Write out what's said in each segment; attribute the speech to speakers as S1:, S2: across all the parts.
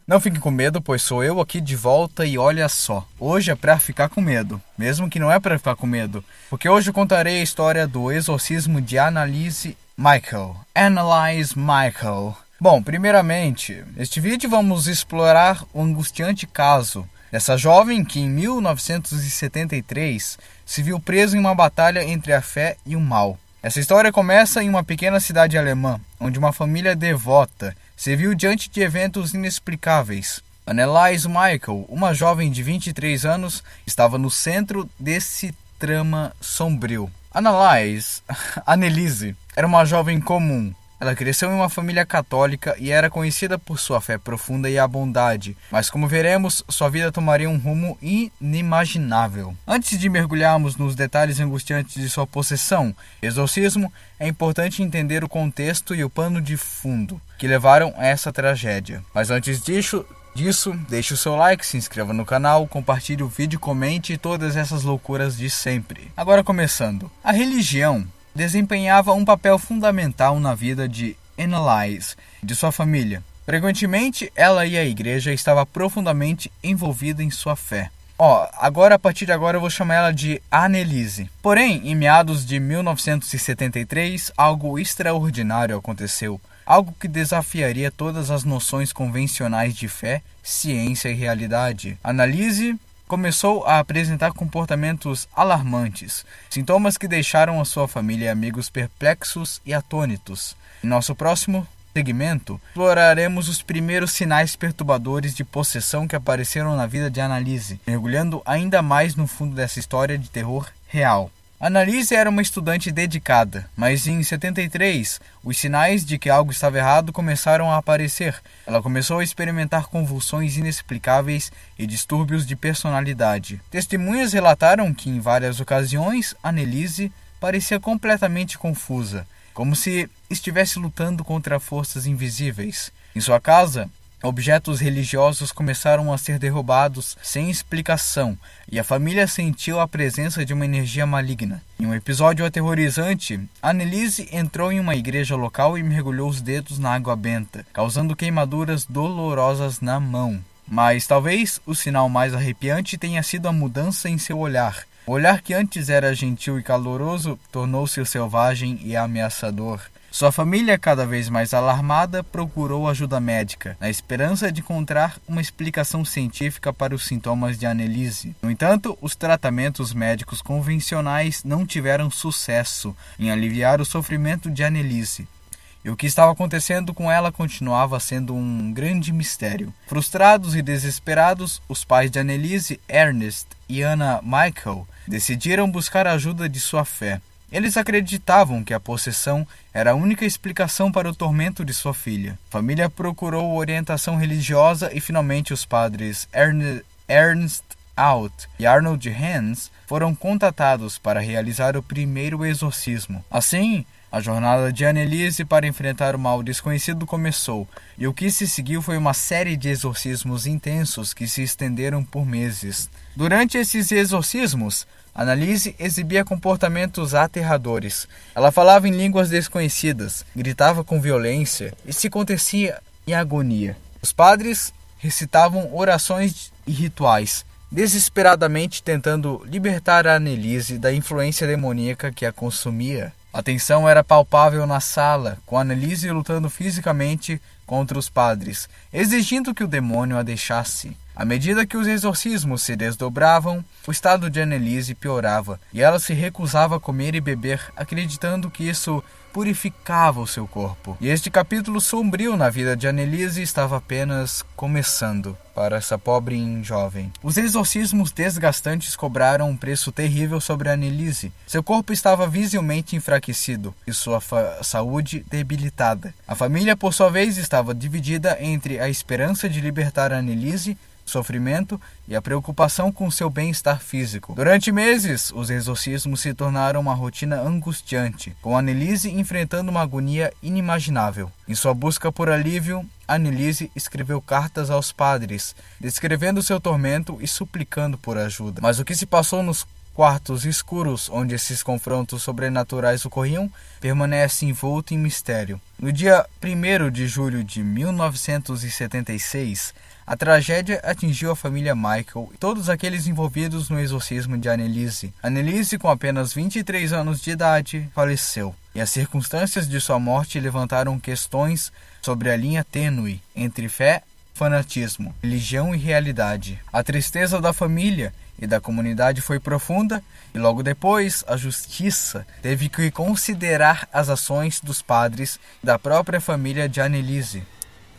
S1: Não fique com medo, pois sou eu aqui de volta e olha só. Hoje é pra ficar com medo, mesmo que não é pra ficar com medo, porque hoje eu contarei a história do exorcismo de Annalise Michael. Annalise Michael. Bom, primeiramente, neste vídeo vamos explorar o angustiante caso dessa jovem que em 1973 se viu presa em uma batalha entre a fé e o mal. Essa história começa em uma pequena cidade alemã, onde uma família devota se viu diante de eventos inexplicáveis. Annalise Michael, uma jovem de 23 anos, estava no centro desse trama sombrio. Annalise, era uma jovem comum. Ela cresceu em uma família católica e era conhecida por sua fé profunda e a bondade, mas como veremos, sua vida tomaria um rumo inimaginável. Antes de mergulharmos nos detalhes angustiantes de sua possessão e exorcismo, é importante entender o contexto e o pano de fundo que levaram a essa tragédia. Mas antes disso, deixe o seu like, se inscreva no canal, compartilhe o vídeo, comente todas essas loucuras de sempre. Agora começando. A religião desempenhava um papel fundamental na vida de Annalise e de sua família. Frequentemente, ela ia à igreja e estava profundamente envolvida em sua fé. A partir de agora eu vou chamar ela de Annalise. Porém, em meados de 1973, algo extraordinário aconteceu. Algo que desafiaria todas as noções convencionais de fé, ciência e realidade. Annalise começou a apresentar comportamentos alarmantes, sintomas que deixaram a sua família e amigos perplexos e atônitos. Em nosso próximo segmento, exploraremos os primeiros sinais perturbadores de possessão que apareceram na vida de Annalise, mergulhando ainda mais no fundo dessa história de terror real. Annalise era uma estudante dedicada, mas em 73, os sinais de que algo estava errado começaram a aparecer. Ela começou a experimentar convulsões inexplicáveis e distúrbios de personalidade. Testemunhas relataram que em várias ocasiões, Annalise parecia completamente confusa, como se estivesse lutando contra forças invisíveis. Em sua casa, objetos religiosos começaram a ser derrubados sem explicação e a família sentiu a presença de uma energia maligna. Em um episódio aterrorizante, Annalise entrou em uma igreja local e mergulhou os dedos na água benta, causando queimaduras dolorosas na mão. Mas talvez o sinal mais arrepiante tenha sido a mudança em seu olhar. O olhar que antes era gentil e caloroso tornou-se selvagem e ameaçador. Sua família, cada vez mais alarmada, procurou ajuda médica, na esperança de encontrar uma explicação científica para os sintomas de Annalise. No entanto, os tratamentos médicos convencionais não tiveram sucesso em aliviar o sofrimento de Annalise. E o que estava acontecendo com ela continuava sendo um grande mistério. Frustrados e desesperados, os pais de Annalise, Ernest e Anna Michael, decidiram buscar a ajuda de sua fé. Eles acreditavam que a possessão era a única explicação para o tormento de sua filha. A família procurou orientação religiosa e finalmente os padres Ernst Out e Arnold Hans foram contatados para realizar o primeiro exorcismo. Assim, a jornada de Annalise para enfrentar o mal desconhecido começou, e o que se seguiu foi uma série de exorcismos intensos que se estenderam por meses. Durante esses exorcismos, Annalise exibia comportamentos aterradores. Ela falava em línguas desconhecidas, gritava com violência e se contorcia em agonia. Os padres recitavam orações e rituais, desesperadamente tentando libertar a Annalise da influência demoníaca que a consumia. A tensão era palpável na sala, com Annalise lutando fisicamente contra os padres, exigindo que o demônio a deixasse. À medida que os exorcismos se desdobravam, o estado de Annalise piorava, e ela se recusava a comer e beber, acreditando que isso purificava o seu corpo. E este capítulo sombrio na vida de Annalise estava apenas começando para essa pobre jovem. Os exorcismos desgastantes cobraram um preço terrível sobre Annalise. Seu corpo estava visivelmente enfraquecido e sua saúde debilitada. A família, por sua vez, estava dividida entre a esperança de libertar Annalise, sofrimento e a preocupação com seu bem-estar físico. Durante meses, os exorcismos se tornaram uma rotina angustiante, com Annalise enfrentando uma agonia inimaginável. Em sua busca por alívio, Annalise escreveu cartas aos padres, descrevendo seu tormento e suplicando por ajuda. Mas o que se passou nos quartos escuros onde esses confrontos sobrenaturais ocorriam permanece envolto em mistério. No dia 1º de julho de 1976, A tragédia atingiu a família Michael e todos aqueles envolvidos no exorcismo de Anneliese. Anneliese, com apenas 23 anos de idade, faleceu, e as circunstâncias de sua morte levantaram questões sobre a linha tênue entre fé, fanatismo, religião e realidade. A tristeza da família e da comunidade foi profunda, e logo depois a justiça teve que considerar as ações dos padres e da própria família de Anneliese.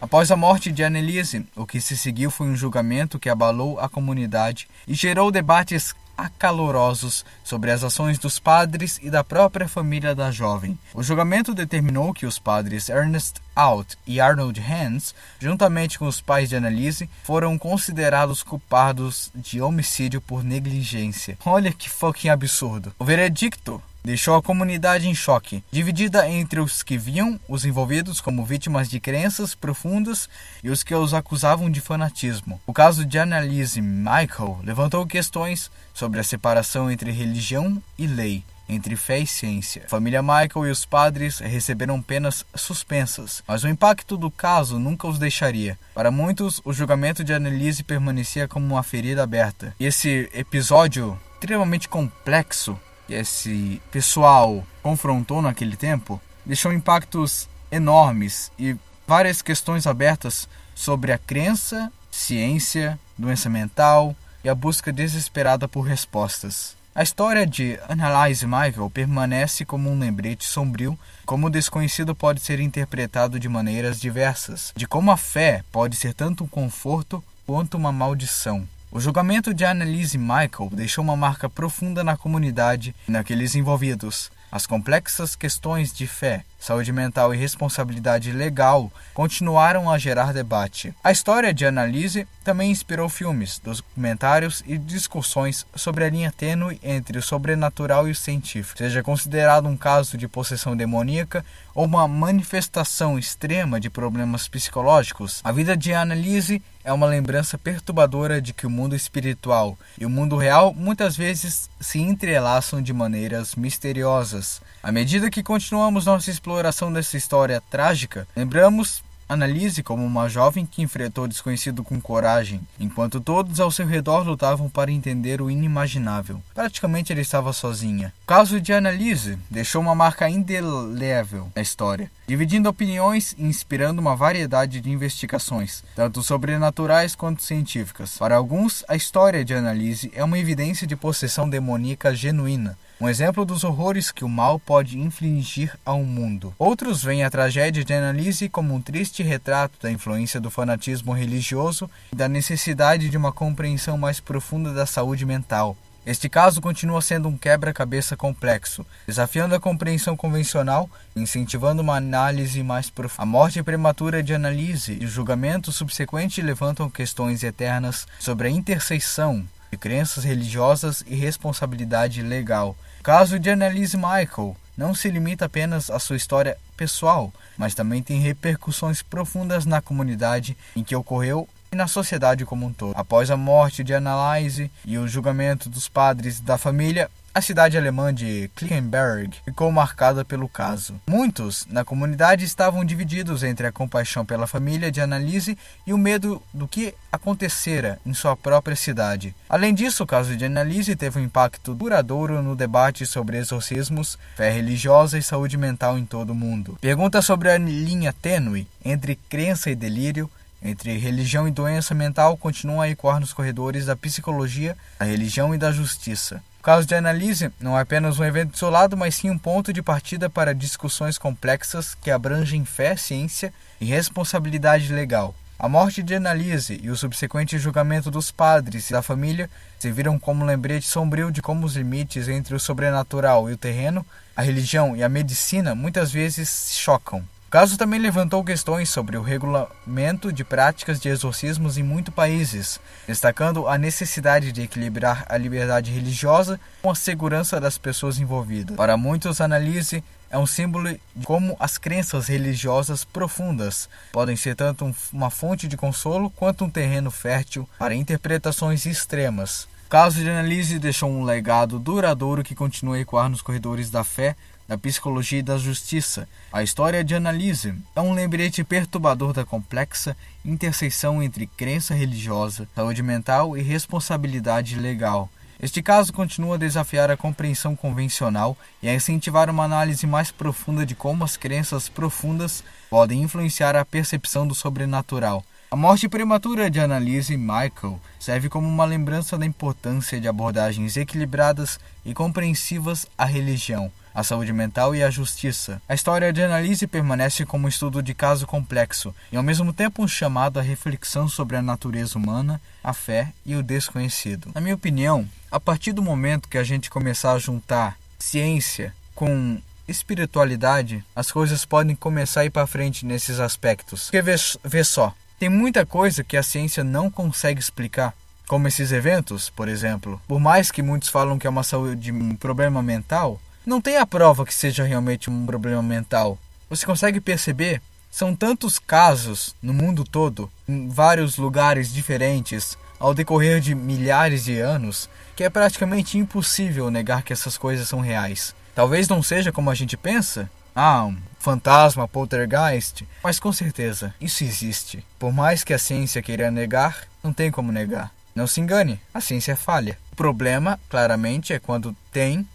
S1: Após a morte de Anneliese, o que se seguiu foi um julgamento que abalou a comunidade e gerou debates acalorosos sobre as ações dos padres e da própria família da jovem. O julgamento determinou que os padres Ernest Out e Arnold Hans, juntamente com os pais de Anneliese, foram considerados culpados de homicídio por negligência. Olha que fucking absurdo. O veredicto deixou a comunidade em choque, dividida entre os que viam os envolvidos como vítimas de crenças profundas e os que os acusavam de fanatismo. O caso de Anneliese Michael levantou questões sobre a separação entre religião e lei, entre fé e ciência. A família Michael e os padres receberam penas suspensas, mas o impacto do caso nunca os deixaria. Para muitos, o julgamento de Anneliese permanecia como uma ferida aberta. E esse episódio extremamente complexo que esse pessoal confrontou naquele tempo, deixou impactos enormes e várias questões abertas sobre a crença, ciência, doença mental e a busca desesperada por respostas. A história de Anneliese Michael permanece como um lembrete sombrio, como o desconhecido pode ser interpretado de maneiras diversas, de como a fé pode ser tanto um conforto quanto uma maldição. O julgamento de Anneliese Michael deixou uma marca profunda na comunidade e naqueles envolvidos. As complexas questões de fé, saúde mental e responsabilidade legal continuaram a gerar debate. A história de Anneliese também inspirou filmes, documentários e discussões sobre a linha tênue entre o sobrenatural e o científico. Seja considerado um caso de possessão demoníaca ou uma manifestação extrema de problemas psicológicos, a vida de Anneliese é uma lembrança perturbadora de que o mundo espiritual e o mundo real muitas vezes se entrelaçam de maneiras misteriosas. À medida que continuamos nossa exploração dessa história trágica, lembramos Anneliese como uma jovem que enfrentou o desconhecido com coragem, enquanto todos ao seu redor lutavam para entender o inimaginável. Praticamente ela estava sozinha. O caso de Anneliese deixou uma marca indelével na história, dividindo opiniões e inspirando uma variedade de investigações, tanto sobrenaturais quanto científicas. Para alguns, a história de Anneliese é uma evidência de possessão demoníaca genuína, um exemplo dos horrores que o mal pode infligir ao mundo. Outros veem a tragédia de Anneliese como um triste retrato da influência do fanatismo religioso e da necessidade de uma compreensão mais profunda da saúde mental. Este caso continua sendo um quebra-cabeça complexo, desafiando a compreensão convencional e incentivando uma análise mais profunda. A morte prematura de Anneliese e o julgamento subsequente levantam questões eternas sobre a interseção de crenças religiosas e responsabilidade legal. O caso de Anneliese Michael não se limita apenas à sua história pessoal, mas também tem repercussões profundas na comunidade em que ocorreu e na sociedade como um todo. Após a morte de Anneliese e o julgamento dos padres da família, a cidade alemã de Klinkenberg ficou marcada pelo caso. Muitos na comunidade estavam divididos entre a compaixão pela família de Anneliese e o medo do que acontecera em sua própria cidade. Além disso, o caso de Anneliese teve um impacto duradouro no debate sobre exorcismos, fé religiosa e saúde mental em todo o mundo. Pergunta sobre a linha tênue entre crença e delírio, entre religião e doença mental, continuam a ecoar nos corredores da psicologia, da religião e da justiça. O caso de Anneliese não é apenas um evento isolado, mas sim um ponto de partida para discussões complexas que abrangem fé, ciência e responsabilidade legal. A morte de Anneliese e o subsequente julgamento dos padres e da família serviram como um lembrete sombrio de como os limites entre o sobrenatural e o terreno, a religião e a medicina muitas vezes se chocam. O caso também levantou questões sobre o regulamento de práticas de exorcismos em muitos países, destacando a necessidade de equilibrar a liberdade religiosa com a segurança das pessoas envolvidas. Para muitos, Anneliese é um símbolo de como as crenças religiosas profundas podem ser tanto uma fonte de consolo quanto um terreno fértil para interpretações extremas. O caso de Annalise deixou um legado duradouro que continua a ecoar nos corredores da fé, da psicologia e da justiça. A história de Annalise é um lembrete perturbador da complexa interseção entre crença religiosa, saúde mental e responsabilidade legal. Este caso continua a desafiar a compreensão convencional e a incentivar uma análise mais profunda de como as crenças profundas podem influenciar a percepção do sobrenatural. A morte prematura de Annalise Michael serve como uma lembrança da importância de abordagens equilibradas e compreensivas à religião, à saúde mental e à justiça. A história de Annalise permanece como um estudo de caso complexo e ao mesmo tempo um chamado à reflexão sobre a natureza humana, a fé e o desconhecido. Na minha opinião, a partir do momento que a gente começar a juntar ciência com espiritualidade, as coisas podem começar a ir para frente nesses aspectos. Porque vê só, tem muita coisa que a ciência não consegue explicar, como esses eventos, por exemplo. Por mais que muitos falam que é um problema mental, não tem a prova que seja realmente um problema mental. Você consegue perceber? São tantos casos no mundo todo, em vários lugares diferentes, ao decorrer de milhares de anos, que é praticamente impossível negar que essas coisas são reais. Talvez não seja como a gente pensa, um fantasma, poltergeist, mas com certeza isso existe. Por mais que a ciência queira negar, não tem como negar. Não se engane, a ciência falha. O problema, claramente, é quando tem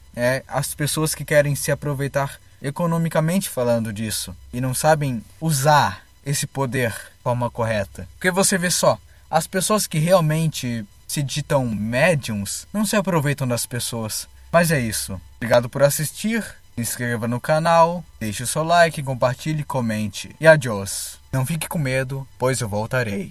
S1: as pessoas que querem se aproveitar economicamente falando disso e não sabem usar esse poder de forma correta. Porque você vê só, as pessoas que realmente se ditam médiums não se aproveitam das pessoas. Mas é isso. Obrigado por assistir. Se inscreva no canal, deixe o seu like, compartilhe e comente. E adiós. Não fique com medo, pois eu voltarei.